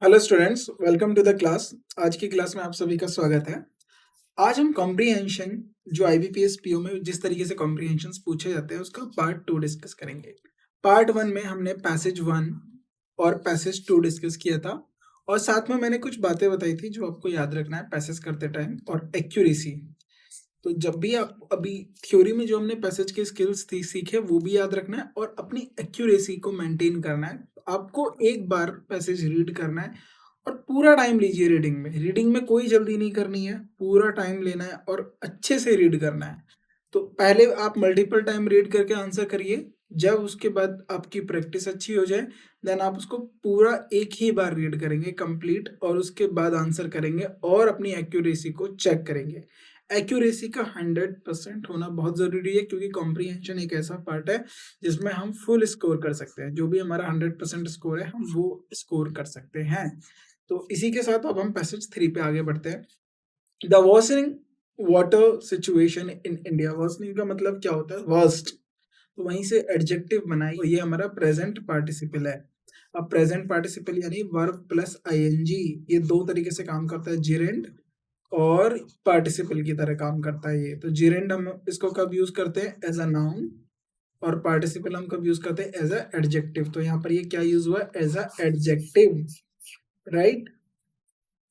Hello students, welcome to the class. आज की class में आप सभी का स्वागत है। आज हम कॉम्प्रीहेंशन जो आईबीपीएस पीओ में जिस तरीके से कॉम्प्रीहेंशंस पूछे जाते हैं उसका पार्ट 2 डिस्कस करेंगे। पार्ट 1 में हमने पैसेज 1 और पैसेज 2 डिस्कस किया था और साथ में मैंने कुछ बातें बताई थी जो आपको याद रखना है पैसेज करते टाइम और एक्यूरेसी। तो जब भी आप अभी थ्योरी में जो हमने पैसेज के स्किल्स थी सीखे वो भी याद रखना है और अपनी एक्यूरेसी को मेंटेन करना है। आपको एक बार पैसेज रीड करना है और पूरा टाइम लीजिए रीडिंग में कोई जल्दी नहीं करनी है, पूरा टाइम लेना है और अच्छे से रीड करना है। तो पहले आप मल्टीपल टाइम रीड करके आंसर करिए। जब उसके बाद आपकी प्रैक्टिस अच्छी हो जाए देन आप उसको पूरा एक ही बार रीड करेंगे कंप्लीट और उसके बाद आंसर करेंगे और अपनी एक्यूरेसी को चेक करेंगे। एक्यूरेसी का 100% होना बहुत ज़रूरी है क्योंकि कॉम्प्रीहेंशन एक ऐसा पार्ट है जिसमें हम फुल स्कोर कर सकते हैं। जो भी हमारा 100% स्कोर है हम वो स्कोर कर सकते हैं। तो इसी के साथ अब हम पैसेज 3 पे आगे बढ़ते हैं। The worsening water situation in India. Worsening का मतलब क्या होता है? वर्स्ट। तो वहीं से एडजेक्टिव बनाई, ये हमारा प्रेजेंट पार्टिसिपल है। अब प्रेजेंट पार्टिसिपल यानी वर्ब प्लस आईएनजी, ये दो तरीके से काम करता है, जिरेंड और पार्टिसिपल की तरह काम करता है ये। तो जिरेंड हम इसको कब यूज करते हैं? As a noun. और पार्टिसिपल हम कब यूज करते हैं? As a adjective. तो यहाँ पर ये क्या यूज हुआ? As a adjective, right.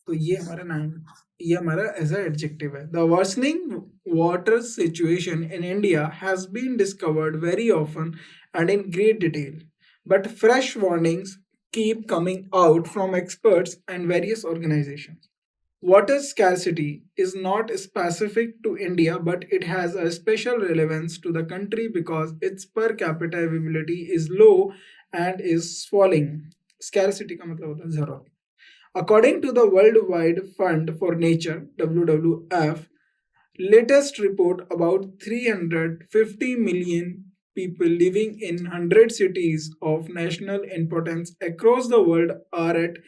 तो ये हमारा एज अ एडजेक्टिव है। The worsening water situation in India has been discovered very often and in great detail, but fresh warnings keep coming out from experts and various organizations. Water scarcity is not specific to India, but it has a special relevance to the country because its per capita availability is low and is falling. Scarcity का मतलब होता है जरूरत। According to the Worldwide Fund for Nature (WWF) latest report, about 350 million people living in 100 cities of national importance across the world are at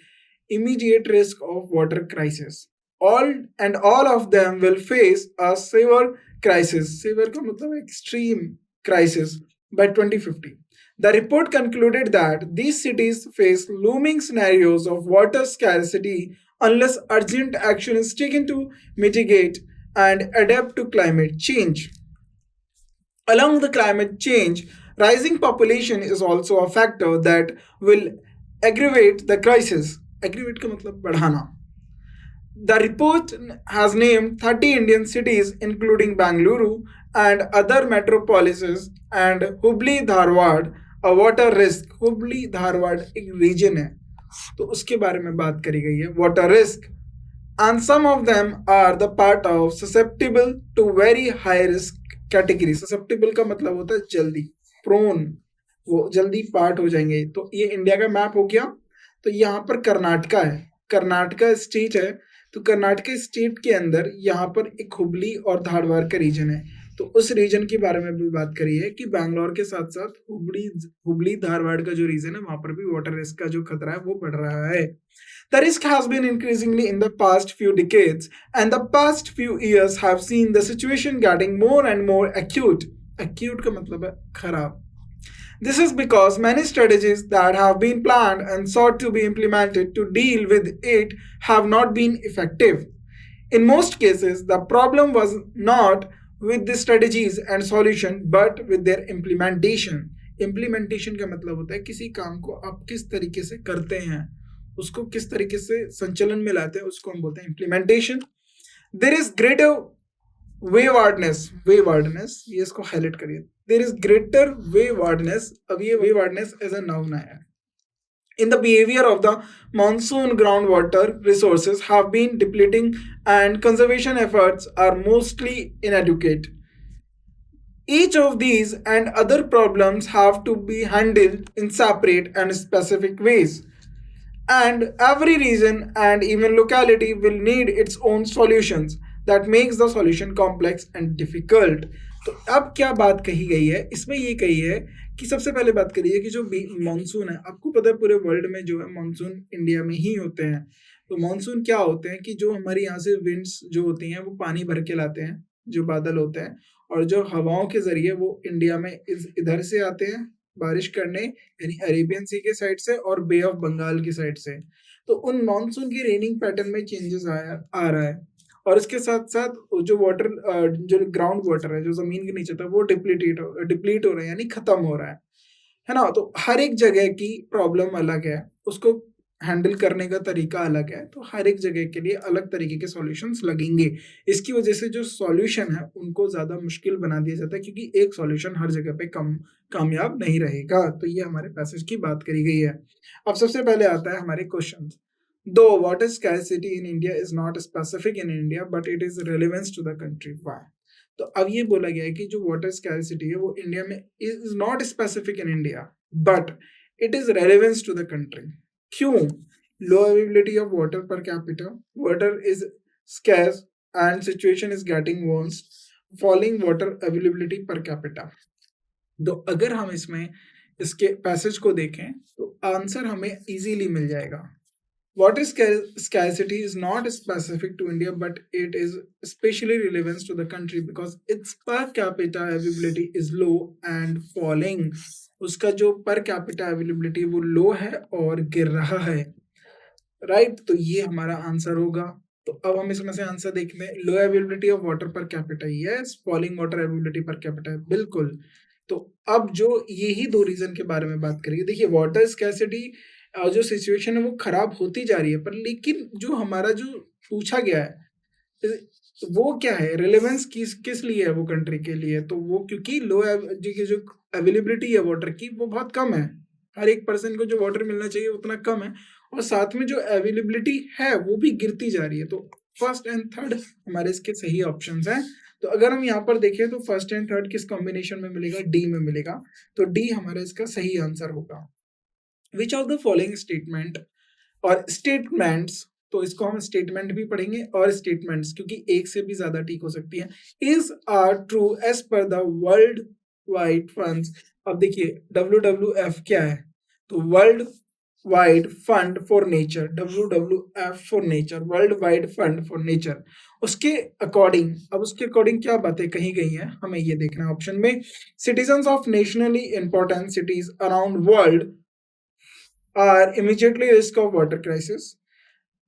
immediate risk of water crisis. All of them will face a severe crisis. Severe का मतलब extreme crisis by 2050. The report concluded that these cities face looming scenarios of water scarcity unless urgent action is taken to mitigate and adapt to climate change. Along the climate change, rising population is also a factor that will aggravate the crisis. Aggravate का मतलब बढ़ाना. The report has named 30 Indian cities, including Bangalore and other metropolises, and Hubli Dharwad, a water risk. Hubli Dharwad एक region है, तो उसके बारे में बात करी गई है, water risk. And some of them are the part of susceptible to very high risk category. Susceptible का मतलब होता है जल्दी, prone, वो जल्दी पार्ट हो जाएंगे। तो ये इंडिया का मैप हो गया। तो यहाँ पर कर्नाटका है, कर्नाटका स्टेट है। तो कर्नाटका स्टेट के अंदर यहाँ पर एक हुबली और धारवाड़ का रीजन है। तो उस रीजन के बारे में भी बात करी है कि बैंगलोर के साथ साथ हुबली हुबली धारवाड़ का जो रीजन है वहां पर भी वाटर रिस्क का जो खतरा है वो बढ़ रहा है। The risk has been increasingly in the past few decades, and the past few years have seen the situation getting more and more acute. Acute का मतलब है खराब. This is because many strategies that have been planned and sought to be implemented to deal with it have not been effective. In most cases, the problem was not with the strategies and solution but with their implementation. Implementation का मतलब होता है किसी काम को आप किस तरीके से करते हैं, उसको किस तरीके से संचलन में लाते हैं, उसको हम बोलते हैं implementation. There is greater waywardness, ये इसको हाईलाइट करिए. There is greater waywardness. अब ये वेवार्डनेस एज अ नाउन आया है. In the behavior of the monsoon, groundwater resources have been depleting and conservation efforts are mostly inadequate. Each of these and other problems have to be handled in separate and specific ways. And every region and even locality will need its own solutions that makes the solution complex and difficult. तो अब क्या बात कही गई है इसमें? ये कही है कि सबसे पहले बात करी है कि जो मानसून है, आपको पता है पूरे वर्ल्ड में जो है मानसून इंडिया में ही होते हैं. तो मानसून क्या होते हैं कि जो हमारे यहाँ से विंड्स जो होती हैं वो पानी भर के लाते हैं, जो बादल होते हैं, और जो हवाओं के जरिए वो इंडिया में इधर से आते हैं बारिश करने यानी अरेबियन सी के साइड से और बे ऑफ बंगाल की साइड से। तो उन मानसून की रेनिंग पैटर्न में चेंजेस आ रहा है और इसके साथ-साथ जो वाटर जो ग्राउंड वाटर है, जो ज़मीन के नीचे था, वो डिप्लीट हो रहा है यानी खत्म हो रहा है ना? तो हर एक जगह की प्रॉब्लम अलग है, उसको हैंडल करने का तरीका अलग है, तो हर एक जगह के लिए अलग तरीके के सॉल्यूशंस लगेंगे। इसकी वजह से जो सॉल्यूशन है, उनको ज़्यादा मुश्किल बना दिया जाता है क्योंकि एक सॉल्यूशन हर जगह पे कामयाब नहीं रहेगा। तो ये हमारे पैसेज की बात करी गई है। अब सबसे पहले आता है हमारे questions. Though water scarcity in India is not specific in India but it is relevance to the country. Why? तो अब ये बोला गया है कि जो वाटर स्कैरसिटी है वो इंडिया में is not specific in India but it is relevance to the country. क्यों? Low availability of water per capita, water is scarce and situation is getting worse, falling water availability per capita. तो अगर हम इसमें इसके passage को देखें तो answer हमें इजीली मिल जाएगा। Water scarcity is not specific to India, but it is especially relevant to the country because its per capita availability is low and falling. उसका जो per capita availability वो low है और गिर रहा है, राइट? तो ये हमारा आंसर होगा। तो अब हम इसमें से आंसर देखते हैं। Low availability of water per capita, yes. Falling water availability per capita, बिल्कुल। तो अब जो यही दो रीजन के बारे में बात करेंगे। देखिए वाटर स्कैरसिटी जो सिचुएशन है वो खराब होती जा रही है, पर लेकिन जो हमारा जो पूछा गया है वो क्या है, रिलेवेंस किस किस लिए है वो कंट्री के लिए, तो वो क्योंकि जो अवेलेबिलिटी है वाटर की वो बहुत कम है। हर एक पर्सन को जो वाटर मिलना चाहिए उतना कम है और साथ में जो अवेलेबिलिटी है वो भी गिरती जा रही है। तो फर्स्ट एंड थर्ड हमारे इसके सही ऑप्शंस हैं। तो अगर हम यहाँ पर देखें तो फर्स्ट एंड थर्ड किस कॉम्बिनेशन में मिलेगा? डी में मिलेगा। तो डी हमारा इसका सही आंसर होगा। Which of the following statement और स्टेटमेंट्स, तो इसको हम स्टेटमेंट भी पढ़ेंगे और स्टेटमेंट्स, क्योंकि एक से भी ज्यादा ठीक हो सकती है। Is are true as per the World Wide Funds. अब देखिए WWF क्या है? तो World Wide Fund for Nature, WWF for Nature, World Wide Fund for Nature. उसके अकॉर्डिंग, अब उसके अकॉर्डिंग क्या बातें कही गई हैं हमें ये देखना है ऑप्शन में। Citizens of nationally important cities around world are immediately risk of water crisis.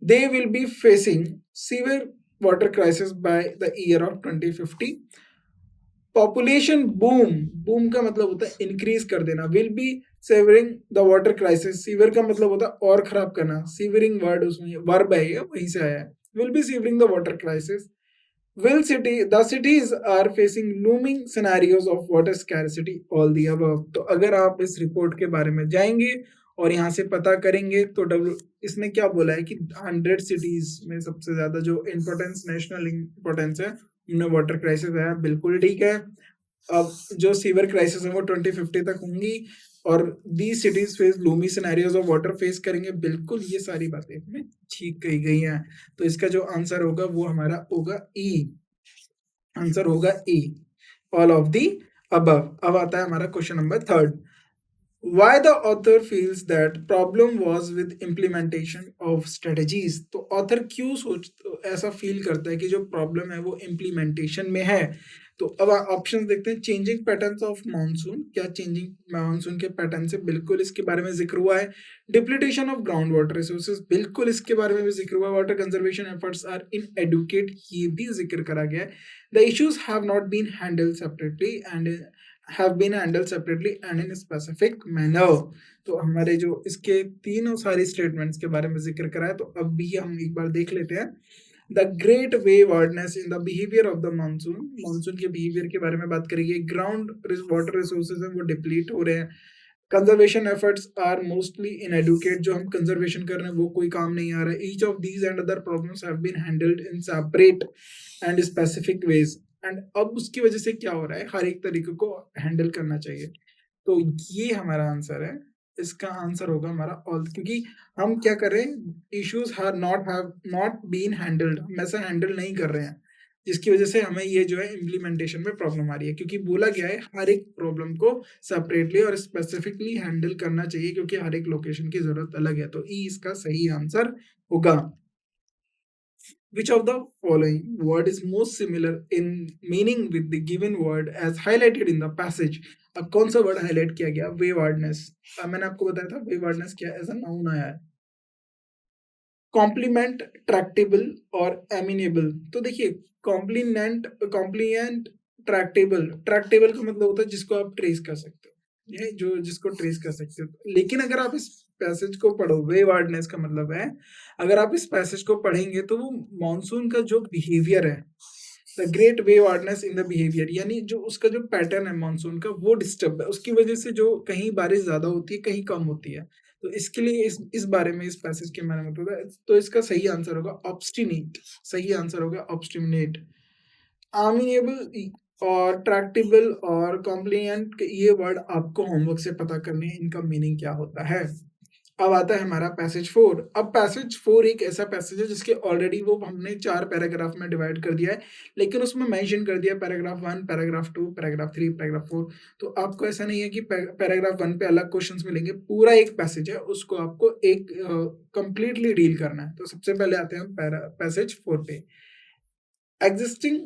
They will be facing severe water crisis by the year of 2050. Population boom, boom का मतलब होता है increase कर देना, will be severing the water crisis. Severe का मतलब होता है और खराब करना, severing word उसमें verb है, ये वहीं से आया है। Will be severing the water crisis. The cities are facing looming scenarios of water scarcity, all the above. तो अगर आप इस रिपोर्ट के बारे में जाएंगे और यहाँ से पता करेंगे तो इसने क्या बोला है कि 100 सिटीज में सबसे ज्यादा जो इम्पोर्टेंस, नेशनल इम्पोर्टेंस है, उनमें वाटर क्राइसिस है, बिल्कुल ठीक है। अब जो सीवर क्राइसिस है वो 2050 तक होंगी और the cities face gloomy scenarios of water face करेंगे, बिल्कुल ये सारी बातें इसमें ठीक कही गई हैं। तो इसका जो आंसर होगा वो हमारा होगा ई, आंसर होगा ई, ऑल ऑफ दी अबव। अब आता है हमारा question number third. Why the author feels that problem was with implementation of strategies? तो author क्यों ऐसा फील करता है कि जो प्रॉब्लम है वो इम्प्लीमेंटेशन में है? तो अब ऑप्शन देखते हैं। चेंजिंग पैटर्न्स ऑफ मानसून, क्या चेंजिंग मानसून के पैटर्न से, बिल्कुल इसके बारे में जिक्र हुआ है। Depletion of ground water resources, बिल्कुल इसके बारे में भी जिक्र हुआ है। Water conservation efforts are inadequate, ये भी जिक्र करा गया है। The issues have not been handled separately and have been handled separately and in a specific manner। तो हमारे जो इसके तीनों सारी स्टेटमेंट्स के बारे में जिक्र करा है, तो अब भी हम एक बार देख लेते हैं। The great waywardness in the behaviour of the monsoon, monsoon के बिहेवियर के बारे में बात करेंगे। ग्राउंड वाटर रिसोर्सेज हैं वो डिप्लीट हो रहे हैं। Conservation efforts are mostly inadequate, जो हम कंजर्वेशन कर रहे हैं वो कोई काम नहीं आ रहा है। Each of these and other problems have been handled in separate and specific ways. And अब उसकी वजह से क्या हो रहा है, हर एक तरीके को हैंडल करना चाहिए। तो ये हमारा आंसर है। इसका आंसर होगा हमारा ऑल, क्योंकि हम क्या कर रहे हैं, issues have not been handled, हम ऐसा हैंडल नहीं कर रहे हैं, जिसकी वजह से हमें ये जो है इम्प्लीमेंटेशन में प्रॉब्लम आ रही है। क्योंकि बोला गया है हर एक प्रॉब्लम को सेपरेटली और स्पेसिफिकली हैंडल करना चाहिए, क्योंकि हर एक लोकेशन की जरूरत अलग है। तो ई इसका सही आंसर होगा। Which of the following word is most similar in meaning with the given word as highlighted in the passage? अब कौन सा वर्ड हाईलाइट किया गया? वेवार्डनेस. अब मैंने आपको बताया था वेवार्डनेस क्या एज अ नाउन आया है. कॉम्प्लीमेंट, ट्रैक्टेबल और एमिनेबल. तो देखिए कॉम्प्लीमेंट, ट्रैक्टेबल. ट्रैक्टेबल का मतलब होता है जिसको आप ट्रेस कर सकते हो, ये जो जिसको ट्रेस कर सकते हो. लेकिन अगर आप इस पैसेज को पढ़ो, वेवार्डनेस का मतलब है अगर आप इस पैसेज को पढ़ेंगे तो वो मॉनसून का जो बिहेवियर है, the great waywardness in the behaviour, यानी जो उसका जो पैटर्न है मॉनसून का वो डिस्टर्ब है. उसकी वजह से जो कहीं बारिश ज्यादा होती है कहीं कम होती है. तो इसके लिए इस बारे में इस पैसेज के बारे में होता है. तो इसका सही आंसर होगा ऑब्स्टिनेट. सही आंसर होगा ऑब्स्टिनेट. आर्मिनेबल और ट्रैक्टेबल और कॉम्प्लिमेंट ये वर्ड आपको होमवर्क से पता करने हैं इनका मीनिंग क्या होता है. अब आता है हमारा पैसेज 4. अब पैसेज 4 एक ऐसा पैसेज है जिसके ऑलरेडी वो हमने 4 पैराग्राफ में डिवाइड कर दिया है, लेकिन उसमें मेंशन कर दिया पैराग्राफ 1, पैराग्राफ 2, पैराग्राफ 3, पैराग्राफ 4. तो आपको ऐसा नहीं है कि पैराग्राफ 1 पे अलग क्वेश्चंस मिलेंगे. पूरा एक पैसेज है, उसको आपको एक कंप्लीटली डील करना है. तो सबसे पहले आते हैं पैसेज 4 पे. Existing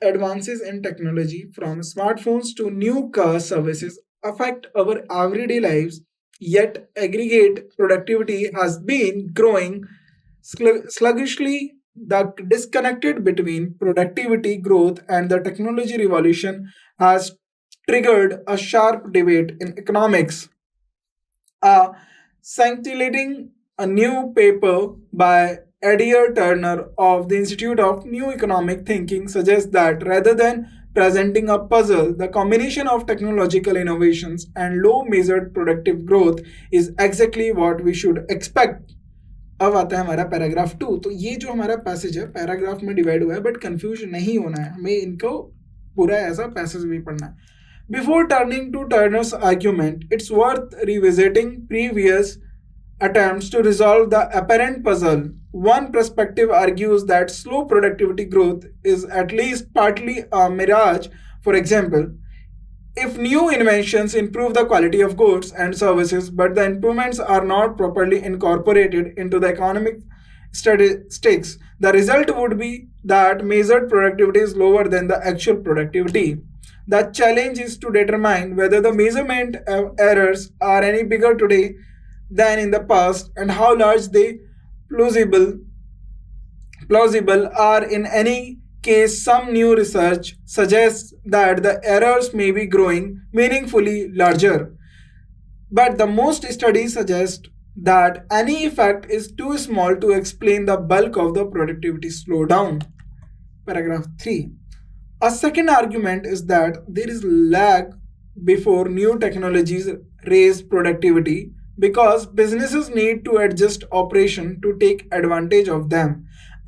advances in technology from smartphones to new car services affect our everyday lives, yet aggregate productivity has been growing sluggishly. The disconnect between productivity growth and the technology revolution has triggered a sharp debate in economics. A scintillating a new paper by Adair Turner of the Institute of New Economic Thinking suggests that rather than presenting a puzzle, the combination of technological innovations and low measured productive growth is exactly what we should expect. अब आता है हमारा paragraph 2. तो ये जो हमारा passage है paragraph में डिवाइड हुआ है, बट कंफ्यूज नहीं होना है, हमें इनको पूरा ऐसा पैसेज भी पढ़ना है. Before turning to Turner's argument, it's worth revisiting previous attempts to resolve the apparent puzzle. One perspective argues that slow productivity growth is at least partly a mirage. For example, if new inventions improve the quality of goods and services, but the improvements are not properly incorporated into the economic statistics, the result would be that measured productivity is lower than the actual productivity. The challenge is to determine whether the measurement errors are any bigger today than in the past and how large they plausible plausible are. In any case, some new research suggests that the errors may be growing meaningfully larger. But the most studies suggest that any effect is too small to explain the bulk of the productivity slowdown. Paragraph 3. A second argument is that there is lag before new technologies raise productivity because businesses need to adjust operation to take advantage of them,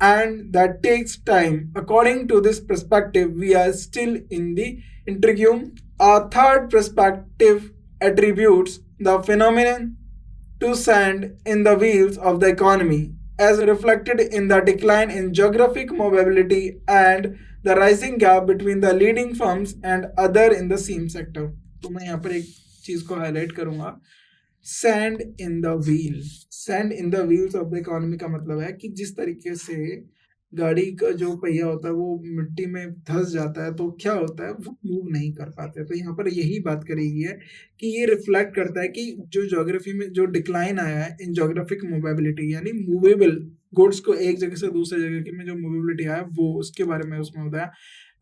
and that takes time. According to this perspective, we are still in the interim. A third perspective attributes the phenomenon to sand in the wheels of the economy, as reflected in the decline in geographic mobility and the rising gap between the leading firms and other in the same sector. तो मैं यहाँ पर एक चीज को highlight करूंगा. Sand in the wheel. Sand in the wheels of the economy का मतलब है कि जिस तरीके से गाड़ी का जो पहिया होता है वो मिट्टी में धंस जाता है तो क्या होता है, वो मूव नहीं कर पाते. तो यहाँ पर यही बात करी गई है कि ये रिफ्लेक्ट करता है कि जो ज्योग्राफी में जो डिक्लाइन आया है इन ज्योग्राफिक मोबिलिटी, यानी मूवेबल गुड्स को एक जगह से दूसरे जगह में जो मूवेबिलिटी आया वो उसके बारे में उसमें होता है.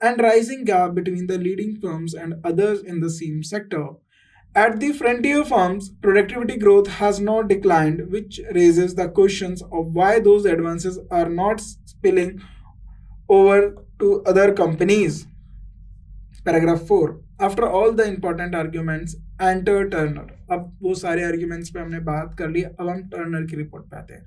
And rising gap between the leading firms and others in the same sector. At the frontier firms, productivity growth has not declined, which raises the questions of why those advances are not spilling over to other companies. Paragraph 4. After all the important arguments, enter Turner. अब वो सारे arguments पे हमने बात कर ली, अब हम Turner की रिपोर्ट पे आते हैं.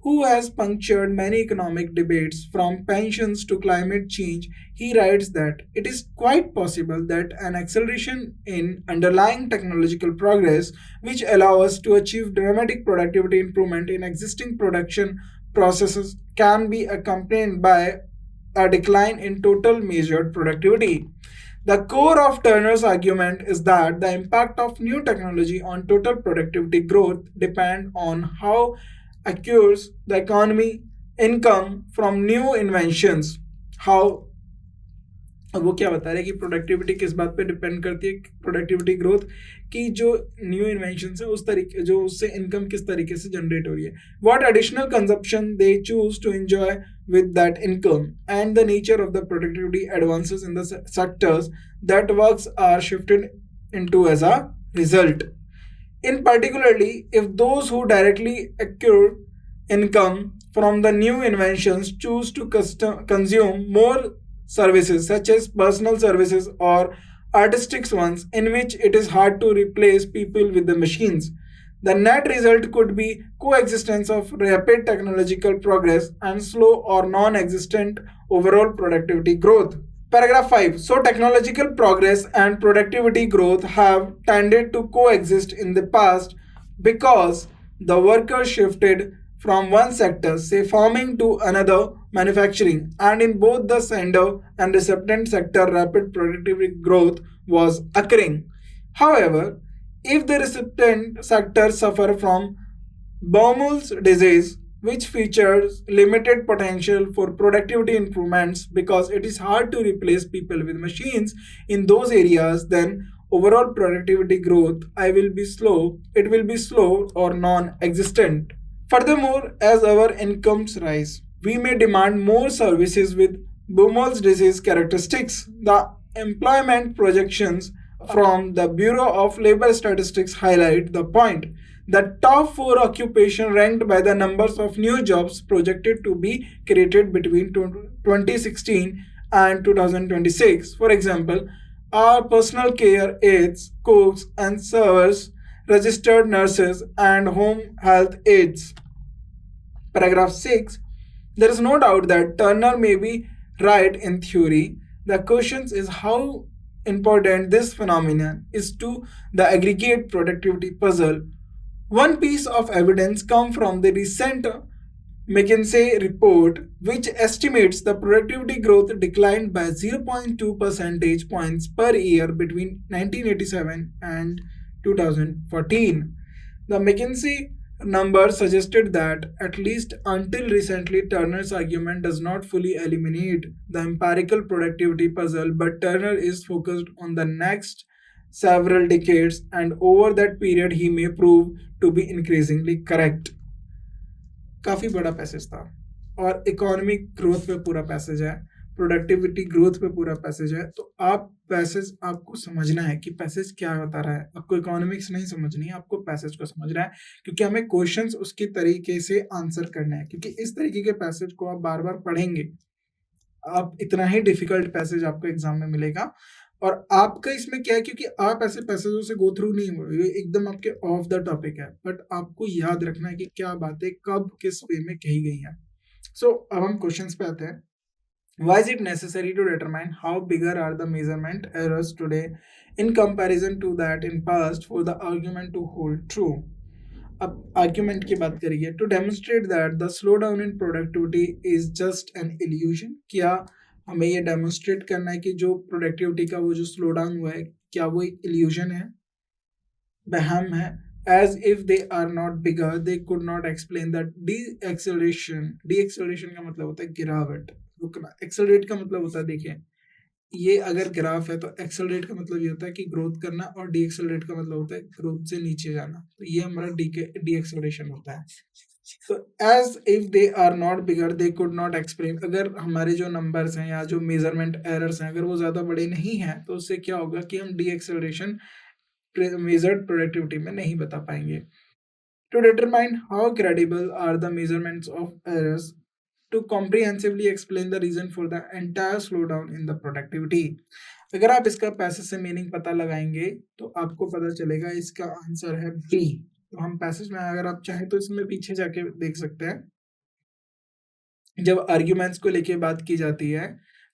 Who has punctured many economic debates from pensions to climate change. He writes that it is quite possible that an acceleration in underlying technological progress, which allow us to achieve dramatic productivity improvement in existing production processes, can be accompanied by a decline in total measured productivity. The core of Turner's argument is that the impact of new technology on total productivity growth depend on how occurs the economy income from new inventions. How? अब वो क्या बता रहे हैं कि productivity किस बात पे डिपेंड करती है, प्रोडक्टिविटी ग्रोथ की जो न्यू इन्वेंशन है उस तरीके जो उससे इनकम किस तरीके से जनरेट हो रही है, what additional consumption they choose to enjoy with that income, and the nature of the productivity advances in the sectors that works are shifted into as a result. In particularly, if those who directly accrue income from the new inventions choose to consume more services such as personal services or artistic ones in which it is hard to replace people with the machines, the net result could be coexistence of rapid technological progress and slow or non-existent overall productivity growth. Paragraph 5. So, technological progress and productivity growth have tended to coexist in the past because the workers shifted from one sector, say farming, to another, manufacturing, and in both the sender and recipient sector, rapid productivity growth was occurring. However, if the recipient sector suffer from Baumol's disease, which features limited potential for productivity improvements because it is hard to replace people with machines in those areas, then overall productivity growth it will be slow or non-existent. Furthermore, as our incomes rise, we may demand more services with Baumol's disease characteristics. The employment projections from the Bureau of Labor Statistics highlight the point. The top four occupations ranked by the numbers of new jobs projected to be created between 2016 and 2026. For example, are personal care aides, cooks, and servers, registered nurses, and home health aides. Paragraph 6. There is no doubt that Turner may be right in theory. The question is how important this phenomenon is to the aggregate productivity puzzle. One piece of evidence comes from the recent McKinsey report, which estimates the productivity growth declined by 0.2 percentage points per year between 1987 and 2014. The McKinsey number suggested that, at least until recently, Turner's argument does not fully eliminate the empirical productivity puzzle, but Turner is focused on the next several decades, and over that period, he may prove to be increasingly correct. काफ़ी बड़ा passage था और economic growth पे पूरा passage है, productivity growth पे पूरा passage है। तो आप पैसेज आपको समझना है कि पैसेज क्या बता रहा है। आपको इकोनॉमिक्स नहीं समझनी है, आपको पैसेज को समझना है, क्योंकि हमें क्वेश्चंस उसके तरीके से आंसर करना है। क्योंकि इस तरीके के पैसेज को आप बार बार पढ़ेंगे, आप इतना ही डिफिकल्ट पैसेज आपको एग्जाम में मिलेगा। और आपका इसमें क्या है, क्योंकि आप ऐसे पैसेजों से गो थ्रू नहीं हुए, ये एकदम आपके ऑफ द टॉपिक है, बट आपको याद रखना है कि क्या बातें कब किस वे में कही गई हैं। सो अब हम क्वेश्चंस पे आते हैं। Why is it necessary to determine how bigger are the measurement errors today in comparison to that in past for the argument to hold true? अब आर्ग्यूमेंट की बात करिए, to demonstrate that the slow down in productivity is just an illusion. क्या हमें ये demonstrate करना है कि जो प्रोडक्टिविटी का वो जो स्लो डाउन हुआ है, क्या वो एक इल्यूजन है, वहम है? As if they are not bigger they could not explain that the acceleration का मतलब होता है गिरावट, रुकना। एक्सेलरेट का मतलब होता है, देखिए ये अगर ग्राफ है तो एक्सेलरेट का मतलब ये होता है कि ग्रोथ करना, और डी एक्सेलरेट का मतलब होता है ग्रोथ से नीचे जाना। तो ये हमारा डी एक्सेलरेशन होता है। तो as if they are not bigger they could not explain, अगर हमारे जो नंबर्स हैं या जो मेजरमेंट एरर्स हैं अगर वो ज़्यादा बड़े नहीं हैं तो उससे क्या होगा कि हम डी एक्सेलरेशन मेजर्ड प्रोडक्टिविटी में नहीं बता पाएंगे। To determine how credible are the measurements of errors to comprehensively explain the reason for the entire slowdown in the productivity. अगर आप इसका पैसेज से मीनिंग पता लगाएंगे तो आपको पता चलेगा इसका आंसर है बी। तो हम पैसेज में अगर आप चाहें तो इसमें पीछे जाके देख सकते हैं, जब आर्ग्यूमेंट्स को लेके बात की जाती है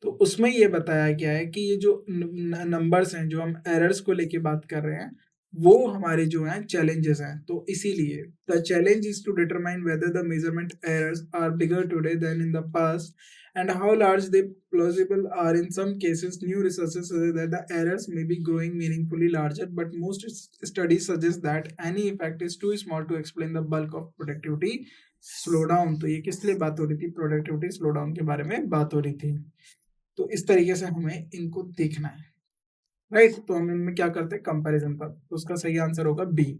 तो उसमें ये बताया गया है कि ये जो नंबर्स हैं, जो हम एरर्स को लेके बात कर रहे हैं, वो हमारे जो हैं चैलेंजेस हैं। तो इसीलिए the challenge is to determine whether the measurement errors are bigger today than in the past and how large they plausible are. In some cases, new researchers suggest that the errors may be growing meaningfully larger, but most studies suggest that any effect is too small to explain the bulk of productivity slow down, तो ये किस लिए बात हो रही थी? Productivity slow down के बारे में बात हो रही थी। तो इस तरीके से हमें इनको देखना है, राइट? तो हम इनमें क्या करते हैं? कंपैरिजन पर। तो उसका सही आंसर होगा बी।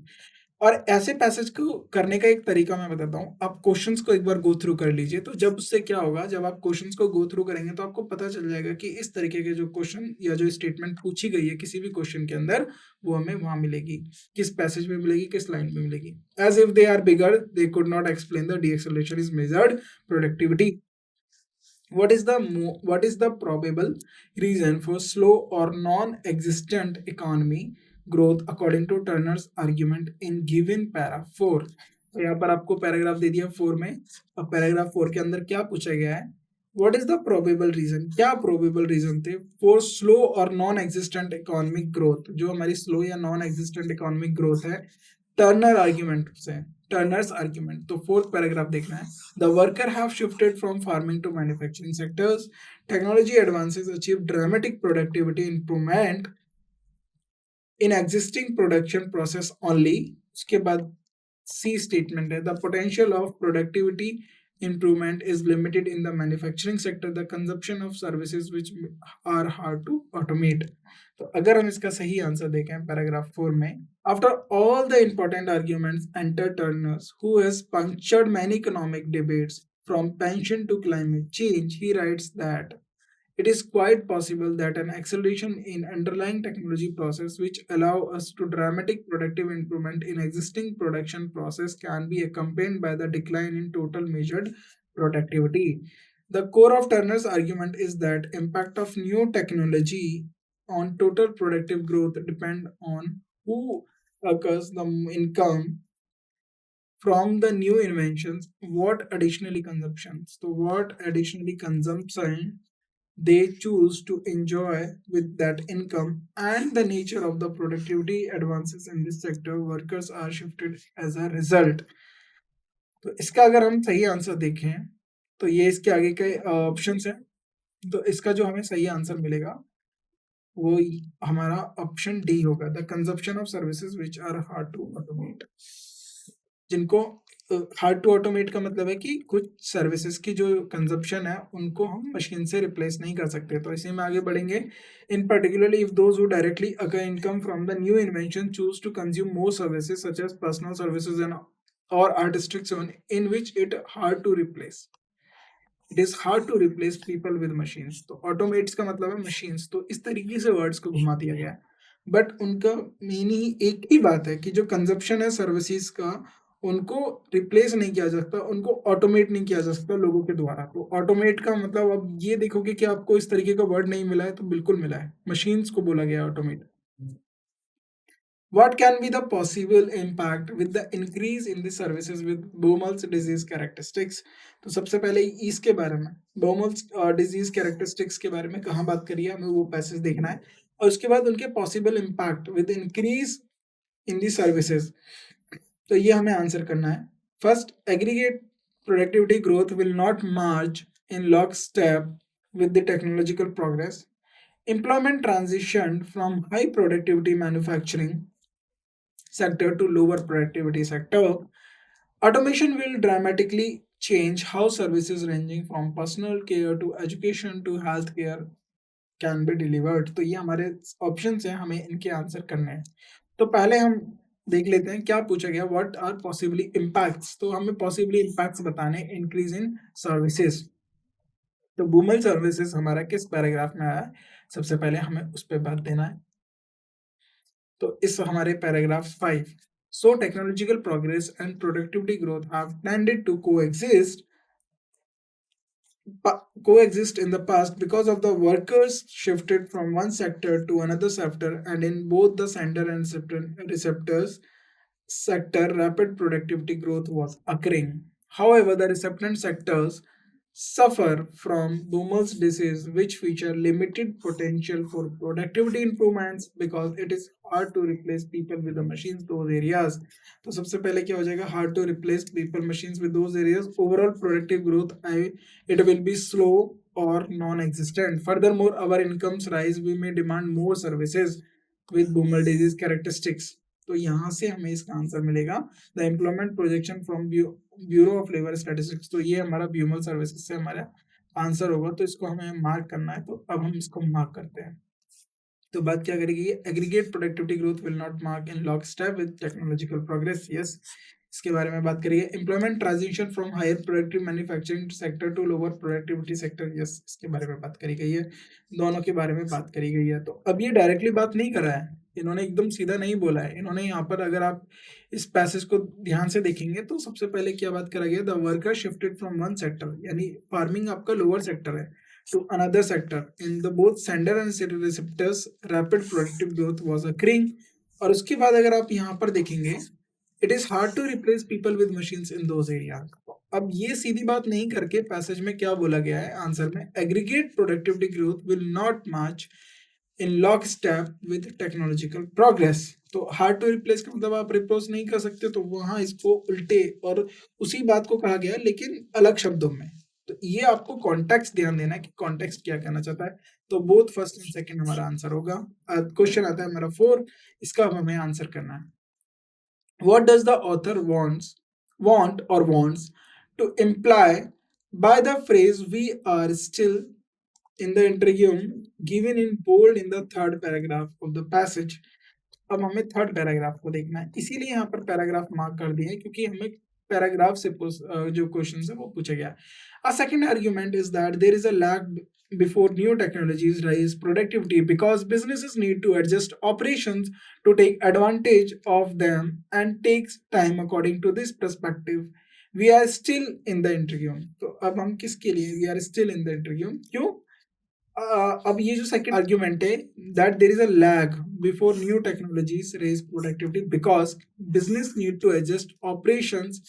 और ऐसे पैसेज को करने का एक तरीका मैं बताता हूँ। आप क्वेश्चंस को एक बार गो थ्रू कर लीजिए, तो जब उससे क्या होगा, जब आप क्वेश्चंस को गो थ्रू करेंगे तो आपको पता चल जाएगा कि इस तरीके के जो क्वेश्चन या जो स्टेटमेंट पूछी गई है किसी भी क्वेश्चन के अंदर, वो हमें वहां मिलेगी, किस पैसेज में मिलेगी, किस लाइन में मिलेगी। As if they are bigger they could not explain the deceleration is measured productivity. What is the probable reason for slow or non-existent economy growth according to Turner's argument in given para 4? तो यहाँ पर आपको paragraph दे दिया 4 में। अब paragraph 4 के अंदर क्या पूछा गया है? What is the probable reason? क्या probable reason थे for slow or non-existent economic growth? जो हमारी slow या non-existent economic growth है टर्नर आर्ग्यूमेंट से, टर्नर्स आर्ग्यूमेंट। तो फोर्थ पैराग्राफ देखना है। The worker have shifted from farming to manufacturing sectors, technology advances achieve dramatic productivity improvement in existing production process only. उसके बाद सी स्टेटमेंट है, the potential of productivity improvement is limited in the manufacturing sector, the consumption of services which are hard to automate। तो अगर हम इसका सही answer देखें paragraph 4 में, after all the important arguments enter Turners, who has punctured many economic debates from pension to climate change. He writes that it is quite possible that an acceleration in underlying technology process which allow us to dramatic productive improvement in existing production process can be accompanied by the decline in total measured productivity. The core of Turner's argument is that impact of new technology on total productive growth depend on who occurs the income from the new inventions, what additionally consumptions. So what additionally consumption they choose to enjoy with that income and the nature of the productivity advances in this sector, workers are shifted as a result। तो इसका अगर हम सही answer देखें तो ये इसके आगे के ऑप्शंस हैं। तो इसका जो हमें सही आंसर मिलेगा वो हमारा ऑप्शन डी होगा, the consumption of services which are hard to automate. जिनको हार्ड टू ऑटोमेट का मतलब है कि कुछ सर्विसेज की जो कंजप्शन है उनको हम मशीन से रिप्लेस नहीं कर सकते। तो इसी में आगे बढ़ेंगे। In particularly if those who directly accrue income from the new invention choose to consume more services such as personal services and और artistic in which it hard to replace, it is hard to replace people with machines. तो automates का मतलब है machines. तो इस तरीके से words को घुमा दिया गया है, बट उनका मीनिंग एक ही बात है कि जो कंजप्शन है सर्विसेज का उनको रिप्लेस नहीं किया जा सकता, उनको ऑटोमेट नहीं किया जा सकता लोगों के द्वारा। तो ऑटोमेट का मतलब अब ये देखोगे कि आपको इस तरीके का वर्ड नहीं मिला है, तो बिल्कुल मिला है, मशीन्स को बोला गया automate. What can be the possible impact with the increase in the services with Bowman's disease characteristics? तो सबसे पहले इसके बारे में, Bowman's disease characteristics के बारे में कहाँ बात करी है, हमें वो पैसेज देखना है। और उसके बाद उनके possible impact with increase in the services, तो ये हमें आंसर करना है। First, aggregate productivity growth will not March in lock step with the technological progress. Employment transitioned from high productivity manufacturing sector to lower productivity sector. Automation will dramatically change how services ranging from personal care to education to healthcare can be delivered। तो ये हमारे options हैं, हमें इनके answer करने हैं। तो पहले हम देख लेते हैं क्या पूछा गया, व्हाट आर पॉसिबली इम्पैक्ट्स। तो हमें पॉसिबली इम्पैक्ट्स बताने, इंक्रीज इन सर्विसेज। तो बूमल सर्विसेज हमारा किस पैराग्राफ में आया है, सबसे पहले हमें उस पर बात देना है। तो इस हमारे paragraph 5, so technological progress and productivity growth have tended to coexist in the past because of the workers shifted from one sector to another sector, and in both the sender and receptors sector rapid productivity growth was occurring. However, the recipient sectors suffer from Boomer's disease, which feature limited potential for productivity improvements because it is hard to replace people with the machines those areas। तो सबसे पहले क्या हो जाएगा, hard to replace people machines with those areas, overall productive growth it will be slow or non-existent। Furthermore, our incomes rise, we may demand more services with Boomer disease characteristics। तो यहाँ से हमें इसका आंसर मिलेगा, the employment projection from bureau of labour statistics. तो ये हमारा ब्यूमल services से हमारा आंसर होगा, तो इसको हमें मार्क करना है, तो अब हम इसको मार्क करते हैं। तो बात क्या करेगी, aggregate productivity growth will not mark in lock step with technological progress. Yes, इसके बारे में बात करिए। Employment transition from higher productive manufacturing sector to lower productivity sector. Yes, इसके बारे में बात करी गई है, दोनों के बारे में बात करी गई है। तो अब ये डायरेक्टली बात नहीं कर रहा है, इन्होंने एकदम सीधा नहीं बोला है। इन्होंने यहाँ पर अगर आप इस पैसेज को ध्यान से देखेंगे तो सबसे पहले क्या बात करा गया, the worker shifted from one sector, यानी फार्मिंग आपका लोअर सेक्टर है, to another sector. In the both sender and receptors, rapid productive growth was occurring. और उसके बाद अगर आप यहाँ पर देखेंगे, it is hard to replace people with machines in those areas. अब ये सीधी बात नहीं करके पैसेज में क्या बोला गया है आंसर में, aggregate productivity growth will not match in lockstep with technological progress. तो हार्ड टू रिप्लेस का मतलब आप रिप्लेस नहीं कर सकते, तो वहां इसको उल्टे और उसी बात को कहा गया लेकिन अलग शब्दों में। तो ये आपको कॉन्टेक्स्ट ध्यान देना है कि कॉन्टेक्स्ट क्या कहना चाहता है। तो बोथ फर्स्ट एंड सेकंड हमारा आंसर होगा। क्वेश्चन आता है हमारा 4, इसका हमें आंसर करना है। What does the author want or wants to imply by the phrase we are still in the interview given in bold in the third paragraph of the passage. अब हमें थर्ड पैराग्राफ को देखना है, इसीलिए यहाँ पर पैराग्राफ मार्क कर दिए क्योंकि हमें पैराग्राफ से जो क्वेश्चन है वो पूछा गया। A second argument is that there is a lag before new technologies raise productivity because businesses need to adjust operations to take advantage of them and takes time. According to this perspective, we are still in the interim. तो अब हम किसके लिए we are still in the interim? क्यों? अब ये जो second argument है, that there is a lag before new technologies raise productivity because business need to adjust operations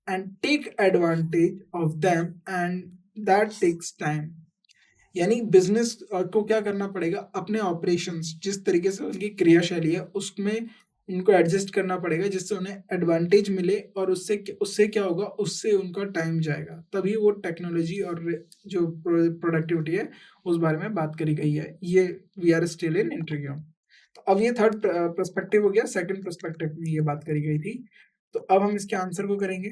and take advantage of them and that takes time. यानी business को क्या करना पड़ेगा, अपने ऑपरेशंस जिस तरीके से उनकी क्रियाशैली है उसमें उनको एडजस्ट करना पड़ेगा जिससे उन्हें एडवांटेज मिले, और उससे क्या होगा, उससे उनका टाइम जाएगा, तभी वो टेक्नोलॉजी और जो प्रोडक्टिविटी है उस बारे में बात करी गई है। ये we are still in interview. तो अब ये थर्ड पर्सपेक्टिव हो गया, सेकंड पर्सपेक्टिव में ये बात करी गई थी। तो अब हम इसके आंसर को करेंगे।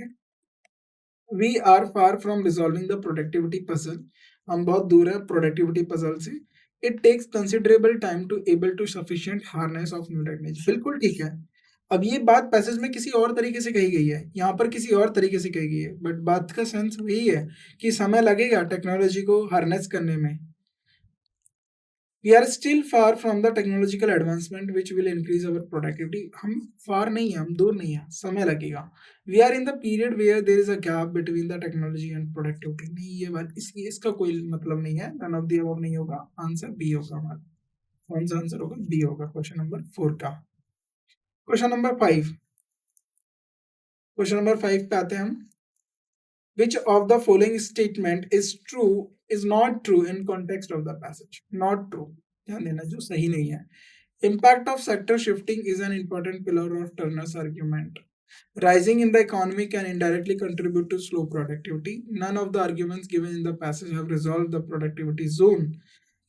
We are far from resolving the productivity puzzle, हम बहुत दूर हैं प्रोडक्टिविटी पजल से। It takes considerable time to able to sufficient harness of new technology. बिल्कुल ठीक है। अब ये बात पैसेज में किसी और तरीके से कही गई है, यहाँ पर किसी और तरीके से कही गई है, बट बात का सेंस वही है कि समय लगेगा टेक्नोलॉजी को हार्नेस करने में। We are still far from the technological advancement which will increase our productivity. हम far नहीं है, हम दूर नहीं है, समय लगेगा। We are in the period where there is a gap between the technology and productivity. नहीं, ये बात इसका कोई मतलब नहीं है, none of the above नहीं होगा, आंसर बी होगा हमारा। कौन सा आंसर होगा, बी होगा क्वेश्चन नंबर 4 का। क्वेश्चन नंबर 5, क्वेश्चन नंबर 5 पे आते हैं हम। Which of the following statement is not true in context of the passage? Not true, ध्यान देना, जो सही नहीं है। Impact of sector shifting is an important pillar of Turner's argument. Rising in the economy can indirectly contribute to slow productivity. None of the arguments given in the passage have resolved the productivity zone.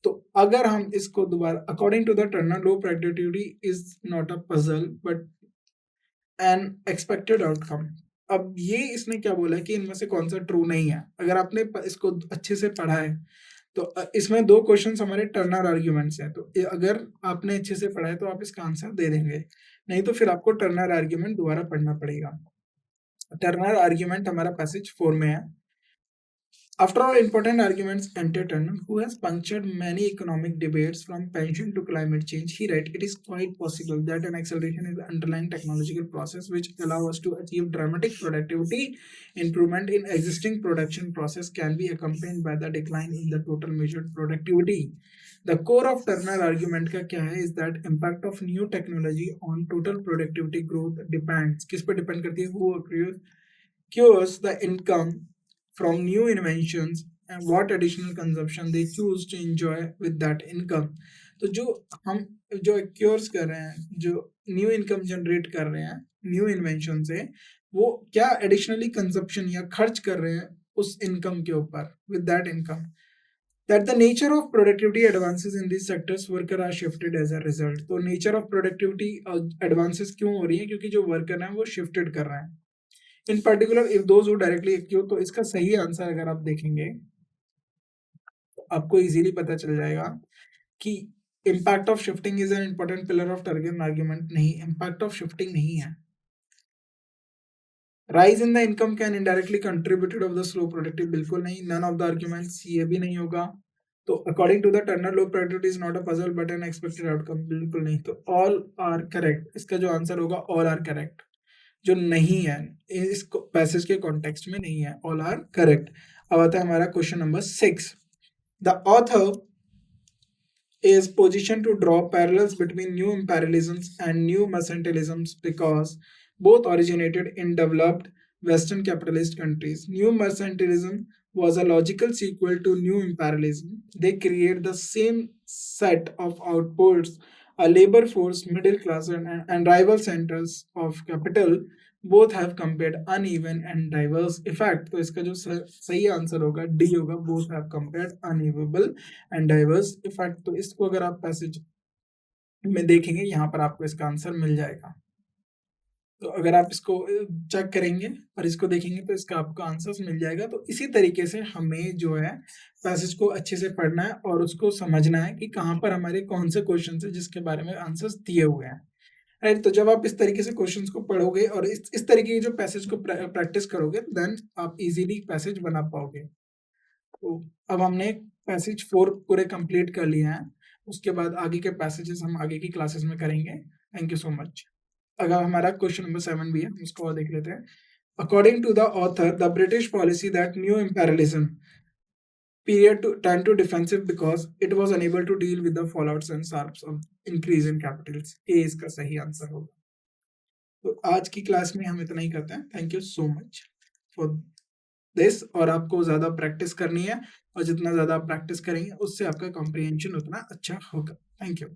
तो अगर हम इसको दोबारा, according to the Turner, low productivity is not a puzzle but an expected outcome. अब ये इसने क्या बोला कि इनमें से कौन सा ट्रू नहीं है। अगर आपने इसको अच्छे से पढ़ा है तो इसमें 2 क्वेश्चंस हमारे टर्नर आर्ग्यूमेंट्स हैं, तो अगर आपने अच्छे से पढ़ा है तो आप इसका आंसर दे देंगे, नहीं तो फिर आपको टर्नर आर्ग्यूमेंट दोबारा पढ़ना पड़ेगा। टर्नर आर्ग्यूमेंट हमारा पैसेज 4 में है। After all important arguments enter Turner, who has punctured many economic debates from pension to climate change, he writes, it is quite possible that an acceleration in the underlying technological process which allow us to achieve dramatic productivity improvement in existing production process can be accompanied by the decline in the total measured productivity. The core of Turner argument का क्या है, is that impact of new technology on total productivity growth depends, किस पर depend करती है, who accrues the income from new inventions and what additional consumption they choose to enjoy with that income. तो जो एक्योर्स कर रहे हैं, जो न्यू इनकम जनरेट कर रहे हैं न्यू इन्वेंशन से, वो क्या एडिशनली कंजप्शन या खर्च कर रहे हैं उस इनकम के ऊपर, with that income. That the nature of productivity advances in these sectors worker are shifted as a result. तो nature of productivity advances क्यों हो रही है, क्योंकि जो वर्कर हैं वो shifted कर रहे हैं इन particular if those who directly acute, तो इसका सही आंसर अगर आप देखेंगे तो आपको इजीली पता चल जाएगा कि impact of shifting is an important pillar of target argument. नहीं, इम्पैक्ट ऑफ शिफ्टिंग नहीं है। Rise in the income can indirectly contributed of the slow productive, बिल्कुल नहीं। नन ऑफ द आर्ग्यूमेंट्स, ये भी नहीं होगा। तो according to the Turner, low productivity is not a puzzle but an expected outcome, बिल्कुल नहीं। तो ऑल आर करेक्ट, इसका जो आंसर होगा ऑल आर करेक्ट। जो नहीं है इस पैसेज के कॉन्टेक्स्ट में नहीं है, ऑल आर करेक्ट। अब आता है हमारा question number 6। The author is positioned to draw parallels between new imperialisms and new mercantilisms because both originated in developed Western capitalist countries. New mercantilism was a logical sequel to new imperialism. They create the same set of outputs, a labor force, middle class, and rival centers of capital. Both have compared uneven and diverse effect. तो इसका जो सही answer होगा D होगा, both have compared uneven and diverse effect. तो इसको अगर आप पैसेज में देखेंगे, यहाँ पर आपको इसका आंसर मिल जाएगा। तो अगर आप इसको चेक करेंगे और इसको देखेंगे तो इसका आपको आंसर मिल जाएगा। तो इसी तरीके से हमें जो है पैसेज को अच्छे से पढ़ना है और उसको समझना है कि कहाँ पर हमारे कौन से क्वेश्चन है जिसके बारे में आंसर्स दिए हुए हैं, राइट। तो जब आप इस तरीके से क्वेश्चंस को पढ़ोगे और इस तरीके की जो पैसेज को प्रैक्टिस करोगे, देन आप इजीली पैसेज बना पाओगे। तो अब हमने पैसेज 4 पूरे कंप्लीट कर लिए हैं। उसके बाद आगे के पैसेजेस हम आगे की क्लासेस में करेंगे। Thank you so much. अगर हमारा क्वेश्चन नंबर 7 भी है, हम उसको और देख लेते हैं। According to the author, the British policy that new imperialism period to turn to defensive because it was unable to deal with the fallouts and SARPs of increase in capitals. ये इसका सही आंसर होगा। तो आज की class में हम इतना ही करते हैं। Thank you so much for this. और आपको ज्यादा प्रैक्टिस करनी है और जितना ज्यादा आप प्रैक्टिस करेंगे उससे आपका कॉम्प्रिहेंशन उतना अच्छा होगा। Thank you.